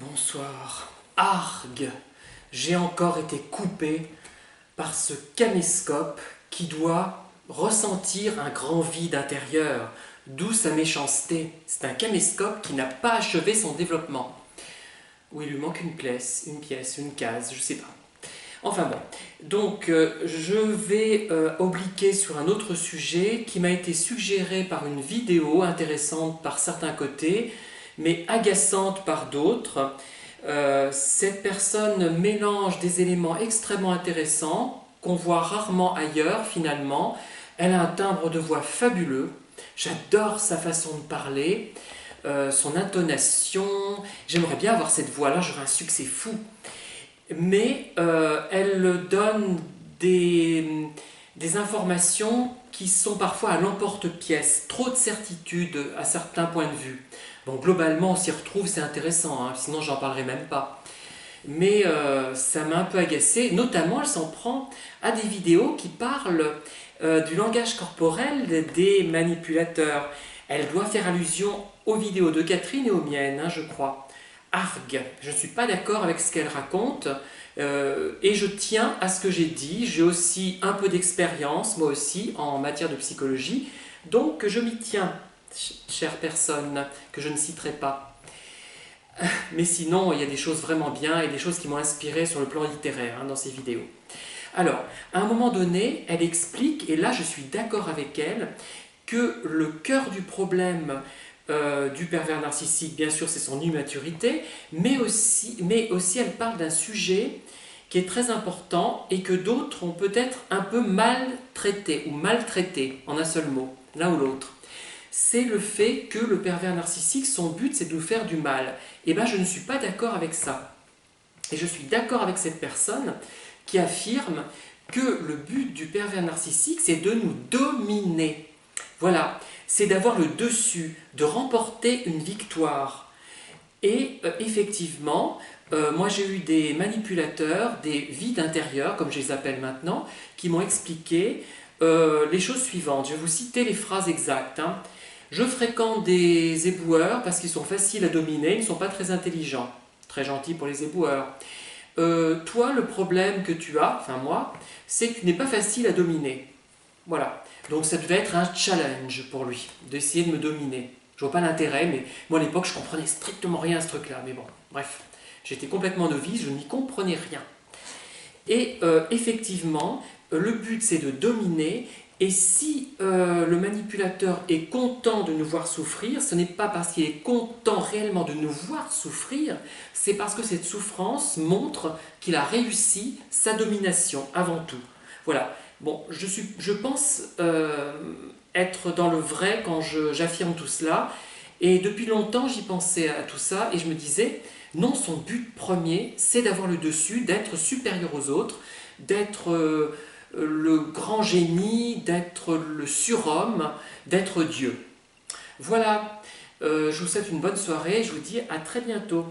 Bonsoir. Argue, j'ai encore été coupé par ce caméscope qui doit ressentir un grand vide intérieur, d'où sa méchanceté. C'est un caméscope qui n'a pas achevé son développement. Ou il lui manque une pièce, une case, je sais pas. Enfin bon, donc je vais obliquer sur un autre sujet qui m'a été suggéré par une vidéo intéressante par certains côtés, mais agaçante par d'autres. Cette personne mélange des éléments extrêmement intéressants qu'on voit rarement ailleurs finalement. Elle a un timbre de voix fabuleux, j'adore sa façon de parler, son intonation, j'aimerais bien avoir cette voix-là, j'aurais un succès fou. Mais elle donne des informations qui sont parfois à l'emporte-pièce, trop de certitude à certains points de vue. Bon, globalement, on s'y retrouve, c'est intéressant, hein, sinon j'en parlerai même pas. Mais ça m'a un peu agacé, notamment elle s'en prend à des vidéos qui parlent du langage corporel des manipulateurs. Elle doit faire allusion aux vidéos de Catherine et aux miennes, hein, je crois. Argue, je ne suis pas d'accord avec ce qu'elle raconte et je tiens à ce que j'ai dit. J'ai aussi un peu d'expérience, moi aussi, en matière de psychologie, donc je m'y tiens, chère personne, que je ne citerai pas. Mais sinon, il y a des choses vraiment bien et des choses qui m'ont inspiré sur le plan littéraire hein, dans ces vidéos. Alors, à un moment donné, elle explique, et là je suis d'accord avec elle, que le cœur du problème du pervers narcissique, bien sûr, c'est son immaturité, mais aussi elle parle d'un sujet qui est très important et que d'autres ont peut-être un peu mal traité ou maltraité, en un seul mot, l'un ou l'autre. C'est le fait que le pervers narcissique, son but, c'est de nous faire du mal. Et bien, je ne suis pas d'accord avec ça. Et je suis d'accord avec cette personne qui affirme que le but du pervers narcissique, c'est de nous dominer. Voilà, c'est d'avoir le dessus, de remporter une victoire. Et effectivement, moi j'ai eu des manipulateurs, des vides intérieurs, comme je les appelle maintenant, qui m'ont expliqué les choses suivantes. Je vais vous citer les phrases exactes. Hein. Je fréquente des éboueurs parce qu'ils sont faciles à dominer, ils ne sont pas très intelligents. Très gentils pour les éboueurs. Toi, le problème que tu as, enfin moi, c'est que tu n'es pas facile à dominer. Voilà. Donc ça devait être un challenge pour lui, d'essayer de me dominer. Je vois pas l'intérêt, mais moi à l'époque je comprenais strictement rien à ce truc-là. Mais bon, bref, j'étais complètement novice, je n'y comprenais rien. Et effectivement, le but c'est de dominer, et si le manipulateur est content de nous voir souffrir, ce n'est pas parce qu'il est content réellement de nous voir souffrir, c'est parce que cette souffrance montre qu'il a réussi sa domination avant tout. Voilà. Bon, je pense être dans le vrai quand j'affirme tout cela. Et depuis longtemps, j'y pensais à tout ça et je me disais, non, son but premier, c'est d'avoir le dessus, d'être supérieur aux autres, d'être le grand génie, d'être le surhomme, d'être Dieu. Voilà, je vous souhaite une bonne soirée et je vous dis à très bientôt.